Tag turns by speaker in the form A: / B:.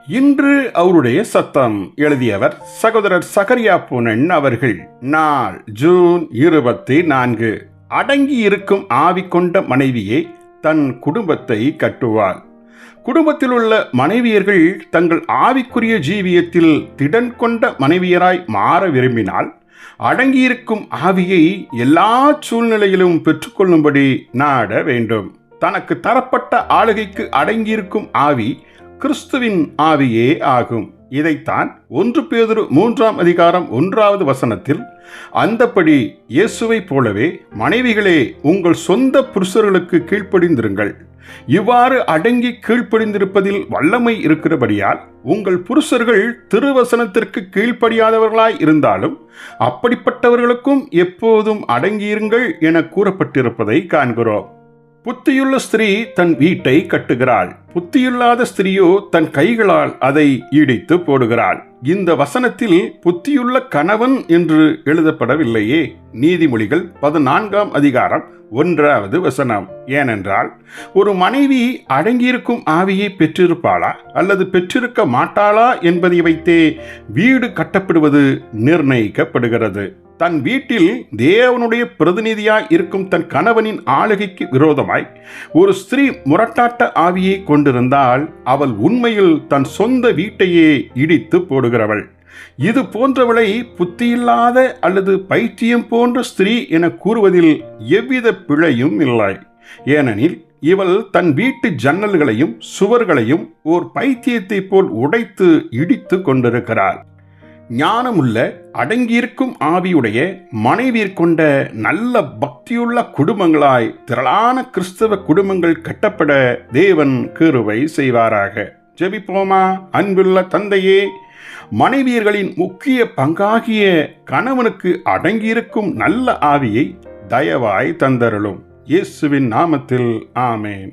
A: இன்று அவருடைய சத்தம். எழுதியவர் சகோதரர் சகரியா பூனன் அவர்கள். நாள் ஜூன் 24. அடங்கி இருக்கும் ஆவி கொண்ட மனைவியே தன் குடும்பத்தை கட்டுவாள். குடும்பத்தில் உள்ள மனைவியர்கள் தங்கள் ஆவிக்குரிய ஜீவியத்தில் திடன் கொண்ட மனைவியராய் மாற விரும்பினால் அடங்கியிருக்கும் ஆவியை எல்லா சூழ்நிலையிலும் பெற்றுக்கொள்ளும்படி நாட வேண்டும். தனக்கு தரப்பட்ட ஆளுகைக்கு அடங்கியிருக்கும் ஆவி கிறிஸ்துவின் ஆவியே ஆகும். இதைத்தான் 1 பேதுரு 3:1 அந்தப்படி இயேசுவை போலவே மனைவிகளே உங்கள் சொந்த புருஷர்களுக்கு கீழ்ப்படிந்திருங்கள். இவ்வாறு அடங்கி கீழ்ப்படிந்திருப்பதில் வல்லமை இருக்கிறபடியால் உங்கள் புருஷர்கள் திருவசனத்திற்கு கீழ்ப்படியாதவர்களாய் இருந்தாலும் அப்படிப்பட்டவர்களுக்கும் எப்போதும் அடங்கியிருங்கள் என கூறப்பட்டிருப்பதை காண்கிறோம். புத்தியுள்ள ஸ்திரீ தன் வீட்டை கட்டுகிறாள், புத்தியில்லாத ஸ்திரீயோ தன் கைகளால் அதை இடித்து போடுகிறாள். இந்த வசனத்தில் புத்தியுள்ள கணவன் என்று எழுதப்படவில்லையே. நீதிமொழிகள் 14:1. ஏனென்றால் ஒரு மனைவி அடங்கியிருக்கும் ஆவியை பெற்றிருப்பாளா அல்லது பெற்றிருக்க மாட்டாளா என்பதை வைத்தே வீடு கட்டப்படுவது நிர்ணயிக்கப்படுகிறது. தன் வீட்டில் தேவனுடைய பிரதிநிதியாய் இருக்கும் தன் கணவனின் ஆளுகைக்கு விரோதமாய் ஒரு ஸ்திரீ முரட்டாட்ட ஆவியை கொண்டிருந்தால் அவள் உண்மையில் தன் சொந்த வீட்டையே இடித்து போடுகிறவள். இது போன்றவளை புத்தியில்லாத அல்லது பைத்தியம் போன்ற ஸ்திரீ என கூறுவதில் எவ்வித பிழையும் இல்லை. ஏனெனில் இவள் தன் வீட்டு ஜன்னல்களையும் சுவர்களையும் ஓர் பைத்தியத்தை போல் உடைத்து இடித்து கொண்டிருக்கிறாள். ஞானமுள்ள அடங்கியிருக்கும் ஆவியுடைய மனைவியர் கொண்ட நல்ல பக்தியுள்ள குடும்பங்களாய் திரளான கிறிஸ்தவ குடும்பங்கள் கட்டப்பட தேவன் கிருபை செய்வாராக. ஜெபிப்போமா. அன்புள்ள தந்தையே, மனைவியர்களின் முக்கிய பங்காகிய கணவனுக்கு அடங்கியிருக்கும் நல்ல ஆவியை தயவாய் தந்தருளும். இயேசுவின் நாமத்தில் ஆமேன்.